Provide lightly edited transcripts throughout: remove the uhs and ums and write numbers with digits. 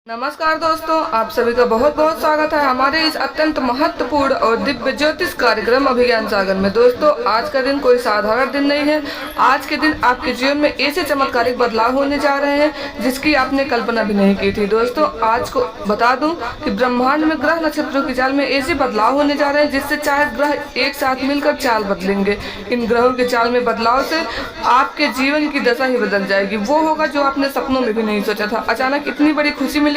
नमस्कार दोस्तों, आप सभी का बहुत बहुत स्वागत है हमारे इस अत्यंत महत्वपूर्ण और दिव्य ज्योतिष कार्यक्रम अभिज्ञान सागर में। दोस्तों, आज का दिन कोई साधारण दिन नहीं है। आज के दिन आपके जीवन में ऐसे चमत्कारिक बदलाव होने जा रहे हैं जिसकी आपने कल्पना भी नहीं की थी। दोस्तों, आज को बता दूं कि ब्रह्मांड में ग्रह नक्षत्रों की चाल में ऐसे बदलाव होने जा रहे हैं जिससे चाहे ग्रह एक साथ मिलकर चाल बदलेंगे। इन ग्रहों की चाल में बदलाव से आपके जीवन की दशा ही बदल जाएगी। वो होगा जो आपने सपनों में भी नहीं सोचा था। अचानक इतनी बड़ी खुशी मिलेगी,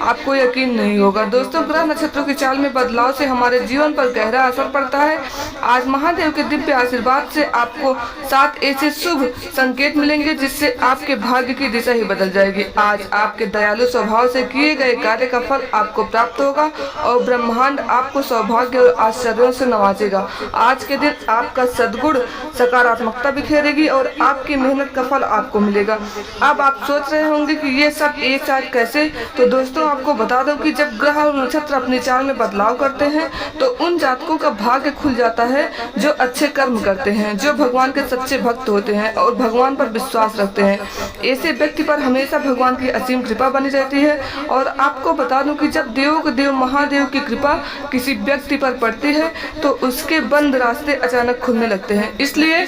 आपको यकीन नहीं होगा। दोस्तों, ग्रह नक्षत्रों की चाल में बदलाव से हमारे जीवन पर गहरा असर पड़ता है। आज महादेव के दिव्य आशीर्वाद से आपको 7 ऐसे शुभ संकेत मिलेंगे जिससे आपके भाग्य की दिशा ही बदल जाएगी। आज आपके दयालु स्वभाव से किए गए कार्य का फल आपको प्राप्त होगा और ब्रह्मांड आपको सौभाग्य और आश्चर्यों से नवाजेगा। आज के दिन आपका सद्गुण सकारात्मकता बिखेरेगी और आपकी मेहनत का फल आपको मिलेगा। अब आप सोच रहे होंगे कि ये सब एक साथ कैसे। तो दोस्तों, आपको बता दूं कि जब ग्रह और नक्षत्र अपनी चाल में बदलाव करते हैं तो उन जातकों का भाग्य खुल जाता है जो अच्छे कर्म करते हैं, जो भगवान के सच्चे भक्त होते हैं और भगवान पर विश्वास रखते हैं। ऐसे व्यक्ति पर हमेशा भगवान की असीम कृपा बनी रहती है। और आपको बता दूं कि जब देवों के देव महादेव की कृपा किसी व्यक्ति पर पड़ती है तो उसके बंद रास्ते अचानक खुलने लगते हैं। इसलिए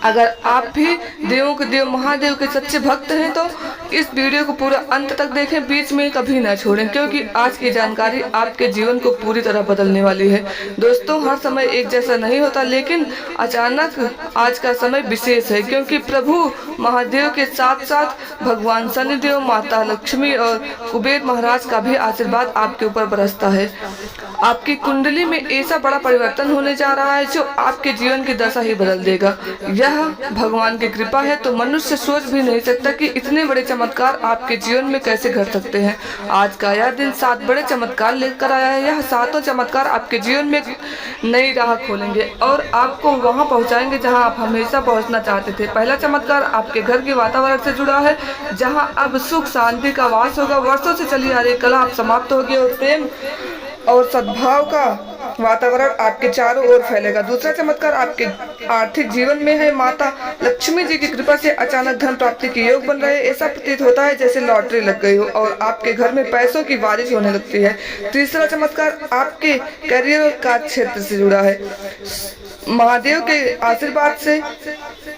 अगर आप भी देवों के देव महादेव के सच्चे भक्त हैं तो इस वीडियो को पूरा अंत तक देखें, बीच में कभी ना छोड़ें, क्योंकि आज की जानकारी आपके जीवन को पूरी तरह बदलने वाली है। दोस्तों, हर समय एक जैसा नहीं होता, लेकिन अचानक आज का समय विशेष है क्योंकि प्रभु महादेव के साथ साथ भगवान शनिदेव, माता लक्ष्मी और कुबेर महाराज का भी आशीर्वाद आपके ऊपर बरसता है। आपकी कुंडली में ऐसा बड़ा परिवर्तन होने जा रहा है जो आपके जीवन की दशा ही बदल देगा। यह भगवान की कृपा है तो मनुष्य सोच भी नहीं सकता कि इतने बड़े चमत्कार आपके जीवन में कैसे घट सकते हैं। आज का यह दिन 7 बड़े चमत्कार लेकर आया है। यह 7 चमत्कार आपके जीवन में नई राह खोलेंगे और आपको वहां पहुंचाएंगे जहां आप हमेशा पहुंचना चाहते थे। पहला चमत्कार आपके घर के वातावरण से जुड़ा है, जहां अब सुख शांति का वास होगा। वर्षों से चली आ रही कलह अब समाप्त होगी और प्रेम और सद्भाव का वातावरण आपके चारों ओर फैलेगा। दूसरा चमत्कार आपके आर्थिक जीवन में है। माता लक्ष्मी जी की कृपा से अचानक धन प्राप्ति के योग बन रहे हैं। ऐसा प्रतीत होता है जैसे लॉटरी लग गई हो और आपके घर में पैसों की बारिश होने लगती है। तीसरा चमत्कार आपके करियर और कार्य क्षेत्र से जुड़ा है। महादेव के आशीर्वाद से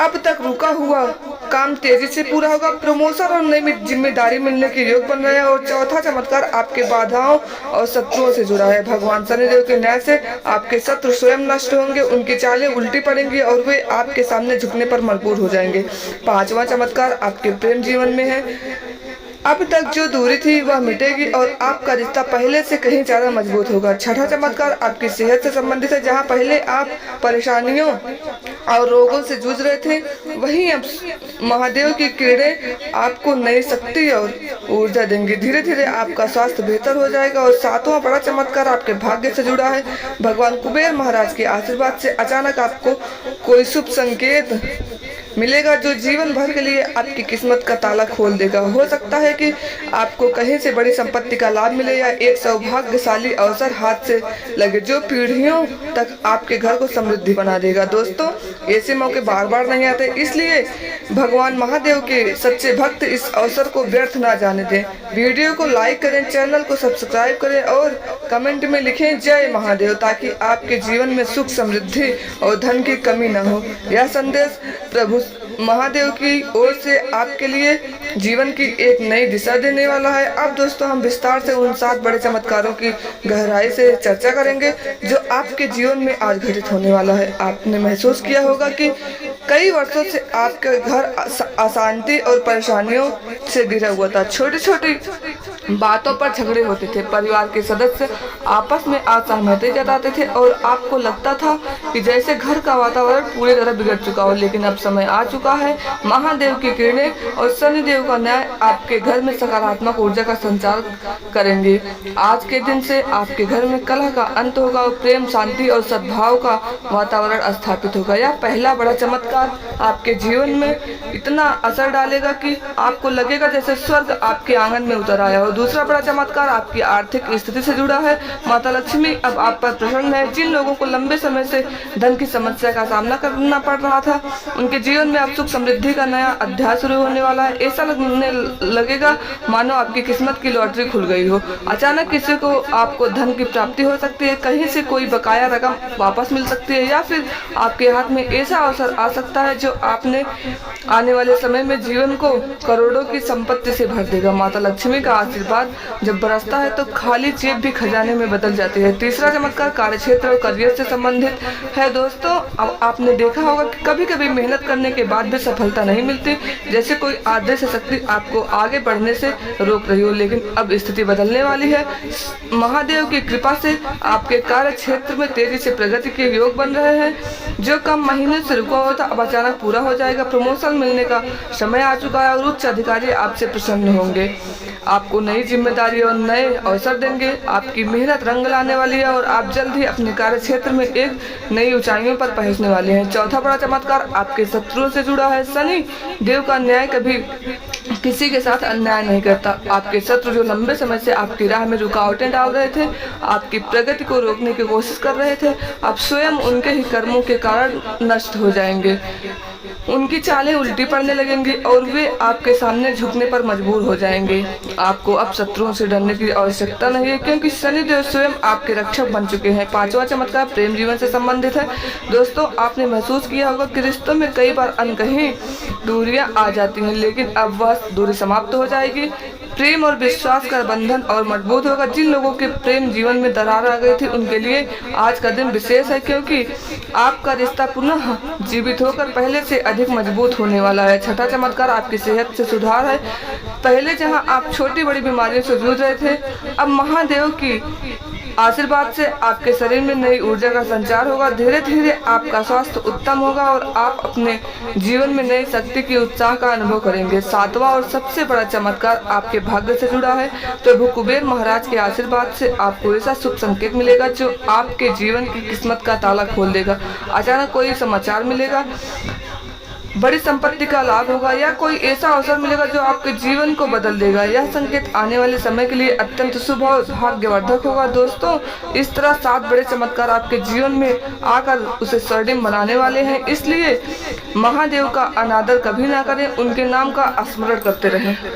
अब तक रुका हुआ काम तेजी से पूरा होगा। प्रमोशन और नई जिम्मेदारी मिलने के योग बन रहे हैं। और चौथा चमत्कार आपके बाधाओं और शत्रुओं से जुड़ा है। भगवान शनिदेव के न्याय से आपके शत्रु स्वयं नष्ट होंगे, उनकी चालें उल्टी पड़ेंगी और वे आपके सामने झुकने पर मजबूर हो जाएंगे। पांचवा चमत्कार आपके प्रेम जीवन में है। अब तक जो दूरी थी वह मिटेगी और आपका रिश्ता पहले से कहीं ज्यादा मजबूत होगा। छठा चमत्कार आपकी सेहत से संबंधित है। जहां पहले आप परेशानियों और रोगों से जूझ रहे थे, वहीं अब महादेव की किरणें आपको नई शक्ति और ऊर्जा देंगी। धीरे धीरे आपका स्वास्थ्य बेहतर हो जाएगा। और सातवां बड़ा चमत्कार आपके भाग्य से जुड़ा है। भगवान कुबेर महाराज के आशीर्वाद से अचानक आपको कोई शुभ संकेत मिलेगा जो जीवन भर के लिए आपकी किस्मत का ताला खोल देगा। हो सकता है कि आपको कहीं से बड़ी संपत्ति का लाभ मिले या एक सौभाग्यशाली अवसर हाथ से लगे जो पीढ़ियों तक आपके घर को समृद्धि बना देगा। दोस्तों, ऐसे मौके बार बार नहीं आते, इसलिए भगवान महादेव के सच्चे भक्त इस अवसर को व्यर्थ ना जाने दें। वीडियो को लाइक करें, चैनल को सब्सक्राइब करें और कमेंट में लिखें जय महादेव, ताकि आपके जीवन में सुख, समृद्धि और धन की कमी न हो। यह संदेश प्रभु महादेव की ओर से आपके लिए जीवन की एक नई दिशा देने वाला है। अब दोस्तों, हम विस्तार से उन 7 बड़े चमत्कारों की गहराई से चर्चा करेंगे जो आपके जीवन में आज घटित होने वाला है। आपने महसूस किया होगा कि कई वर्षों से आपके घर अशांति और परेशानियों से घिरा हुआ था। छोटी छोटी बातों पर झगड़े होते थे, परिवार के सदस्य आपस में असहमति जताते थे और आपको लगता था कि जैसे घर का वातावरण पूरी तरह बिगड़ चुका हो। लेकिन अब समय आ चुका है। महादेव की किरणें और शनिदेव का न्याय आपके घर में सकारात्मक ऊर्जा का संचार करेंगे। आज के दिन से आपके घर में कलह का अंत होगा और प्रेम, शांति और सद्भाव का वातावरण स्थापित होगा। यह पहला बड़ा चमत्कार आपके जीवन में इतना असर डालेगा कि आपको लगेगा जैसे स्वर्ग आपके आंगन में उतर आया हो। और दूसरा बड़ा चमत्कार आपकी आर्थिक स्थिति से जुड़ा है। माता लक्ष्मी अब आप पर प्रसन्न है। जिन लोगों को लंबे समय से धन की समस्या का सामना करना पड़ रहा था, उनके जीवन में अब सुख समृद्धि का नया अध्याय शुरू होने वाला है। ऐसा लगने लगेगा मानो आपकी किस्मत की लॉटरी खुल गई हो। अचानक किसी को आपको धन की प्राप्ति हो सकती है, कहीं से कोई बकाया रकम वापस मिल सकती है, या फिर आपके हाथ में ऐसा अवसर आ सकता है जो आपने आने वाले समय में जीवन को करोड़ों की संपत्ति से भर देगा। माता लक्ष्मी का आशीर्वाद जब बरसता है तो खाली जेब भी खजाने में बदल जाती है। तीसरा चमत्कार कार्यक्षेत्र और करियर से संबंधित है। दोस्तों, अब आपने देखा होगा कि कभी कभी मेहनत करने के बाद भी सफलता नहीं मिलती, जैसे कोई अदृश्य शक्ति आपको आगे बढ़ने से रोक रही हो। लेकिन अब स्थिति बदलने वाली है। महादेव की कृपा से आपके कार्य क्षेत्र में तेजी से प्रगति के योग बन रहे हैं। जो काम महीनों से रुका हुआ था अब अचानक पूरा हो जाएगा। प्रमोशन मिलने का समय आ चुका है और उच्च अधिकारी आपसे प्रसन्न होंगे, आपको नई जिम्मेदारी और नए अवसर देंगे। आपकी मेहनत रंग लाने वाली है और आप जल्द ही अपने कार्य क्षेत्र में एक नई ऊंचाइयों पर पहुंचने वाले हैं। चौथा बड़ा चमत्कार आपके शत्रुओं से जुड़ा है। शनि देव का न्याय कभी किसी के साथ अन्याय नहीं करता। आपके शत्रु जो लंबे समय से आपकी राह में रुकावटें डाल रहे थे, आपकी प्रगति को रोकने की कोशिश कर रहे थे, अब स्वयं उनके ही कर्मों के कारण नष्ट हो जाएंगे। उनकी चालें उल्टी पड़ने लगेंगी और वे आपके सामने झुकने पर मजबूर हो जाएंगे। आपको अब शत्रुओं से डरने की आवश्यकता नहीं है, क्योंकि शनिदेव स्वयं आपके रक्षक बन चुके हैं। पांचवा चमत्कार प्रेम जीवन से संबंधित है। दोस्तों, आपने महसूस किया होगा कि रिश्तों में कई बार अनकही दूरियां आ जाती हैं, लेकिन अब वह दूरी समाप्त हो जाएगी। प्रेम और विश्वास का बंधन और मजबूत होगा। जिन लोगों के प्रेम जीवन में दरार आ गई थी, उनके लिए आज का दिन विशेष है, क्योंकि आपका रिश्ता पुनः जीवित होकर पहले से अधिक मजबूत होने वाला है। छठा चमत्कार आपकी सेहत से सुधार है। पहले जहां आप छोटी बड़ी बीमारियों से जूझ रहे थे, अब महादेव की आशीर्वाद से आपके शरीर में नई ऊर्जा का संचार होगा। धीरे धीरे आपका स्वास्थ्य उत्तम होगा और आप अपने जीवन में नई शक्ति की उत्साह का अनुभव करेंगे। सातवां और सबसे बड़ा चमत्कार आपके भाग्य से जुड़ा है। प्रभु कुबेर महाराज के आशीर्वाद से आपको ऐसा शुभ संकेत मिलेगा जो आपके जीवन की किस्मत का ताला खोल देगा। अचानक कोई समाचार मिलेगा, बड़ी संपत्ति का लाभ होगा, या कोई ऐसा अवसर मिलेगा जो आपके जीवन को बदल देगा। यह संकेत आने वाले समय के लिए अत्यंत शुभ और भाग्यवर्धक होगा। दोस्तों, इस तरह 7 बड़े चमत्कार आपके जीवन में आकर उसे स्वर्णिम बनाने वाले हैं। इसलिए महादेव का अनादर कभी ना करें, उनके नाम का स्मरण करते रहें।